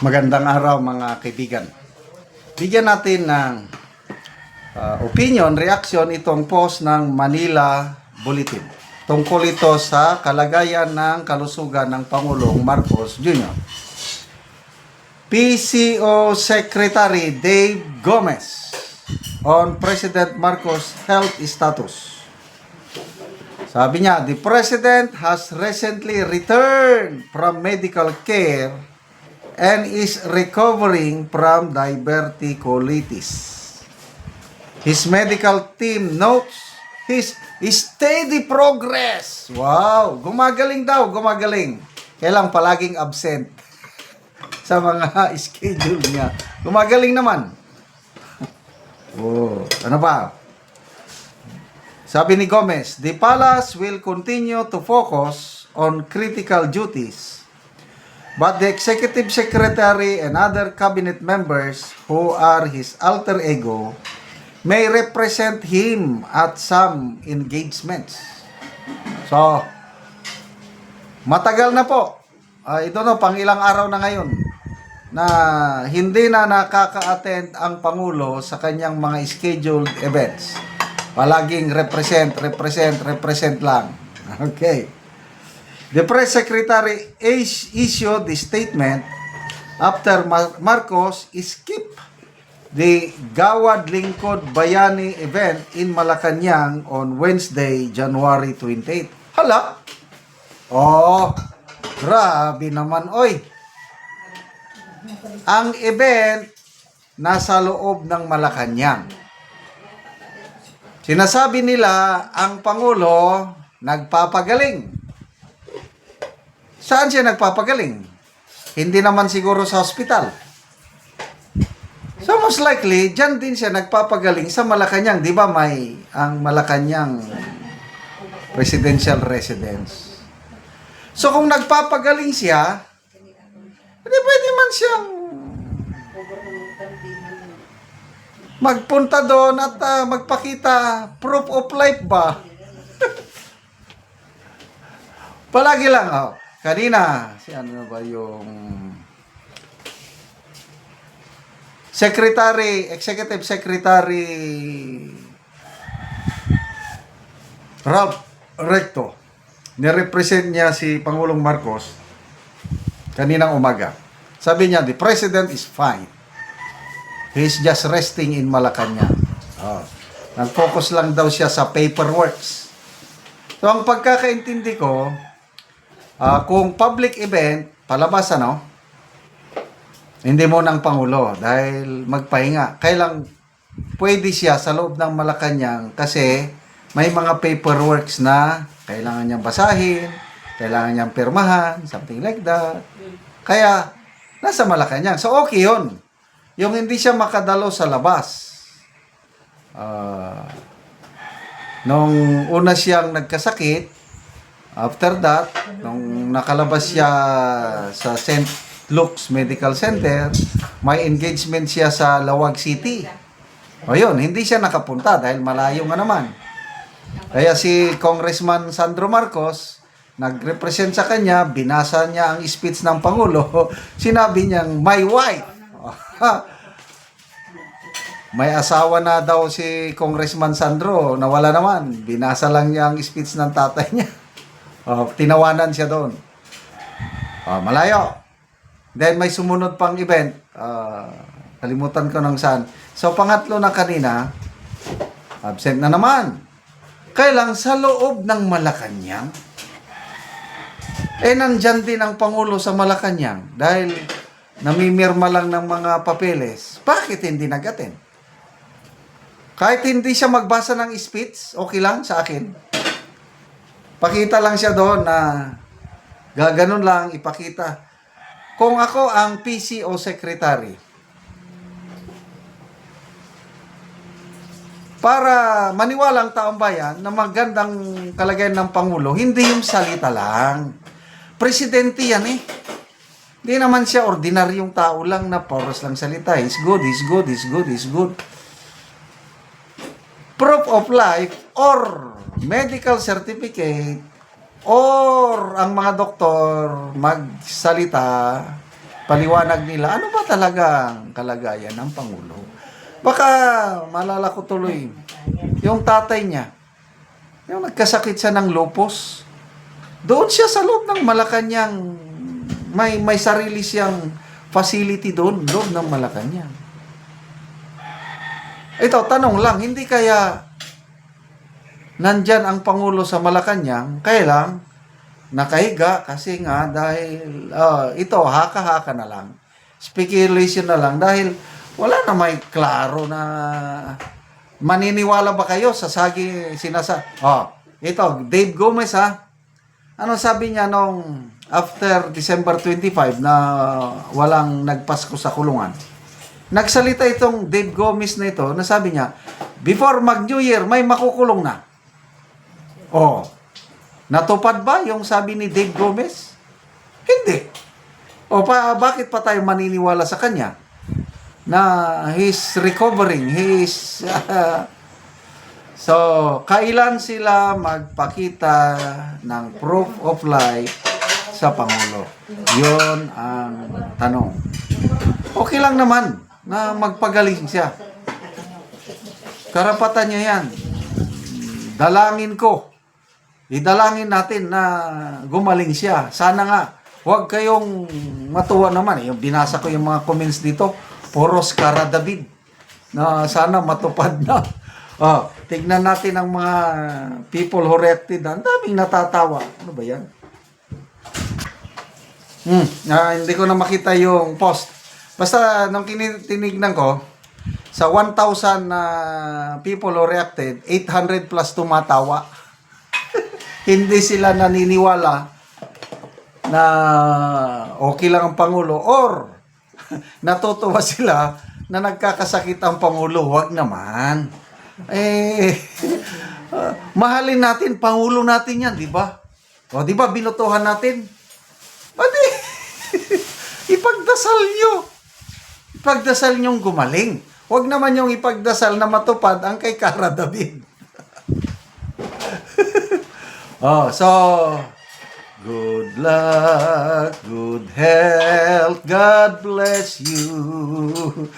Magandang araw mga kaibigan. Bigyan natin ng opinion, reaction itong post ng Manila Bulletin. Tungkol ito sa kalagayan ng kalusugan ng Pangulong Marcos Jr. PCO Secretary Dave Gomez on President Marcos' health status. Sabi niya, the President has recently returned from medical care and is recovering from diverticulitis. His medical team notes his steady progress. Wow! Gumagaling daw, gumagaling. Kailang palaging absent sa mga schedule niya. Gumagaling naman. Oh, ano pa? Sabi ni Gomez, the palace will continue to focus on critical duties, but the executive secretary and other cabinet members who are his alter ego may represent him at some engagements. So, matagal na po. Ito no, pang ilang araw na ngayon na hindi na nakaka-attend ang Pangulo sa kanyang mga scheduled events. Palaging represent lang. Okay. The press secretary issued the statement after Marcos skipped the Gawad Lingkod Bayani event in Malacanang on Wednesday, January 28. Hala? Oh, grabe naman, oy. Ang event nasa loob ng Malacanang. Sinasabi nila ang Pangulo nagpapagaling. Saan siya nagpapagaling? Hindi naman siguro sa hospital. So most likely, dyan din siya nagpapagaling sa Malacanang. Di ba may ang Malacanang presidential residence? So kung nagpapagaling siya, pwede man siyang magpunta doon at magpakita proof of life ba? Palagi lang, kanina, si ano na ba yung Executive Secretary Ralph Recto, nirepresent niya si Pangulong Marcos kaninang umaga. Sabi niya, the President is fine. He's just resting in Malacanang. Nag-focus lang daw siya sa paperworks. So, ang pagkakaintindi ko, kung public event, palabas hindi mo ng Pangulo dahil magpahinga. Kailang pwede siya sa loob ng Malacanang kasi may mga paperworks na kailangan niyang basahin, kailangan niyang pirmahan, something like that. Kaya, nasa Malacanang. So, okay yun. Yung hindi siya makadalo sa labas. Nung una siyang nagkasakit, after that, nung nakalabas siya sa St. Luke's Medical Center, may engagement siya sa Lawag City. O yun, hindi siya nakapunta dahil malayo nga naman. Kaya si Congressman Sandro Marcos, nag-represent sa kanya, binasa niya ang speech ng Pangulo, sinabi niyang, my wife. May asawa na daw si Congressman Sandro, nawala naman. Binasa lang niya ang speech ng tatay niya. Tinawanan siya doon. Malayo. Then may sumunod pang event. Kalimutan ko ng saan. So pangatlo na kanina, absent na naman. Kailang sa loob ng Malacanang. Nandyan din ang Pangulo sa Malacanang dahil namimirma lang ng mga papeles. Bakit hindi nag-attend? Kahit hindi siya magbasa ng speech, okay lang sa akin. Pakita lang siya doon na gaganon lang, ipakita. Kung ako ang PCO Secretary, para maniwala ang taong bayan na magandang kalagayan ng Pangulo, hindi yung salita lang. Presidente yan eh. Hindi naman siya ordinaryong tao lang na poros lang salita. He's good, he's good, he's good, he's good. Proof of life or medical certificate or ang mga doktor magsalita, paliwanag nila ano ba talaga ang kalagayan ng Pangulo. Baka malala ko tuloy, yung tatay niya, yung nagkasakit siya ng lupus, doon siya sa loob ng Malacanang, may sarili siyang facility doon, loob ng Malacanang. Ito, tanong lang, hindi kaya nandyan ang Pangulo sa Malacanang, kaya lang, nakahiga kasi nga dahil, ito, haka-haka na lang. Speculation na lang dahil wala na may klaro na maniniwala ba kayo sa ito, Dave Gomez ha. Ano sabi niya nung after December 25 na walang nagpasko sa kulungan? Nagsalita itong Dave Gomez na ito na sabi niya, before mag-New Year, may makukulong na. Oh, natupad ba yung sabi ni Dave Gomez? Hindi. O bakit pa tayo maniniwala sa kanya? Na he's recovering, so, kailan sila magpakita ng proof of life sa Pangulo? Yun ang tanong. Okay lang naman na magpagaling siya. Karapatan niya yan. Dalangin ko. Idalangin natin na gumaling siya. Sana nga, huwag kayong matuwa naman. Yung binasa ko yung mga comments dito, puros Cara David. Na sana matupad na. Tignan natin ang mga people who reacted. Ang daming natatawa. Ano ba yan? Hindi ko na makita yung post. Basta nung tinignan ko, sa 1,000 people who reacted, 800 plus tumatawa. Hindi sila naniniwala na okay lang ang Pangulo or natutuwa sila na nagkakasakit ang Pangulo. Huwag naman. Mahalin natin, Pangulo natin yan, di ba? O, di ba, binutuhan natin? Pati, ipagdasal nyo. Ipagdasal nyong gumaling. Huwag naman yung ipagdasal na matupad ang kay Cara David. So, good luck, good health, God bless you.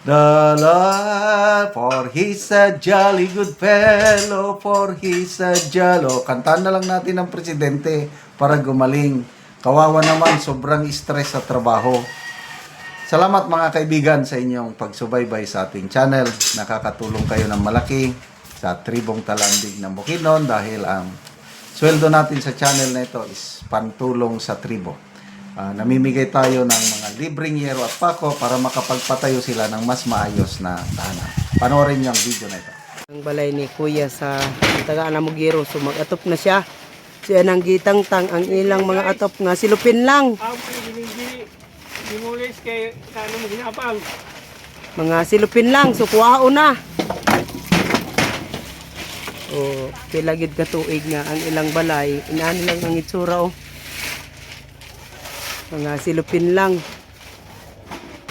The Lord, for He's a jolly good fellow, for He's a jolly. Kantahan na lang natin ang presidente para gumaling. Kawawa naman, sobrang stress sa trabaho. Salamat mga kaibigan sa inyong pagsubaybay sa ating channel. Nakakatulong kayo ng malaki sa Tribong Talandig ng Bukidnon dahil ang sweldo natin sa channel na ito is pantulong sa tribo. Namimigay tayo ng mga libreng yero at pako para makapagpatayo sila ng mas maayos na tahanan. Panoorin niyo ang video na ito. Ang balay ni Kuya sa tagaan na Mugiro. So mag-atop na siya. Siya nang gitangtang ang ilang mga atop nga silupin lang. Mga silupin lang. So kuwao na. O pilagid ka tuig nga ang ilang balay. Inaan lang ang itsura o. Mga silupin lang.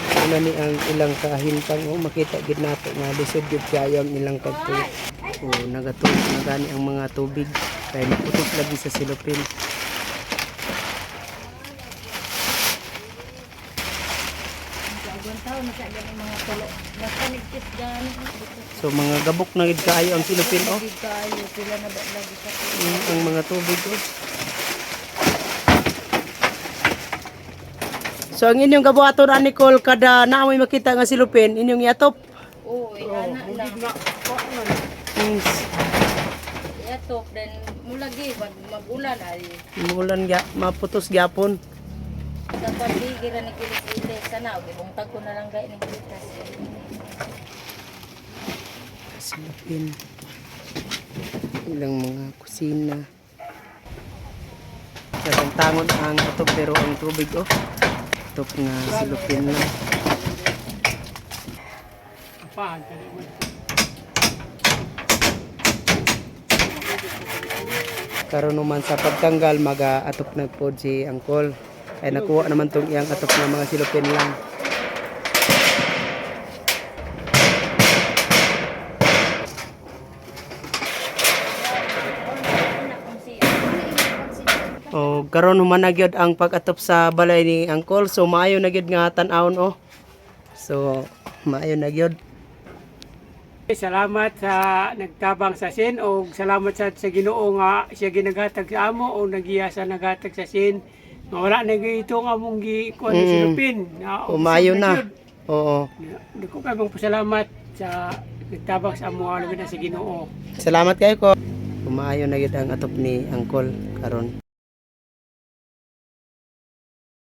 Ano ni ang ilang kahintang o makita gid nato nga lisod gid kayo ang ilang pagtuig. O nagatulog na gani ang mga tubig kaya naputok lagi sa silupin. So mga gabok na gid kayo ang silupin o. Ang mga tubig o. So ang inyong gabuhaton ra Nicole kada naamoy makita nga silupin inyong iatop. Oo, ana na. Iatop then mulagi magulan ay. Mulan ga maputos gyapon. Dapat digira ni kilis sana og ibungtag ko na lang gay ni kilis. Silupin. Ilang mga kusina. Sarang tangon ang atop pero ang tubig oh. Atop nga silupin lang. Karon naman sa pagtanggal maga-atop na po si Angkol. Ay nakuha naman tong iyang atop na mga silupin lang. O karon human na gyud ang pag-atop sa balay ni Uncle. So maayo na gyud nga tan-awon oh. So maayo na gyud. Salamat sa nagtabang sa sin o salamat sa Ginoo nga siya ginagatag sa amo o nagiya sa nagatag sa sin. Nga wala na ito nga mong gikuan ni silupin. Umayo na. Oo. Di ko kayo mong pasalamat sa nagtabang sa amo na sa Ginoo. Salamat kayo ko. Umaayo na gyud ang atop ni Uncle karon.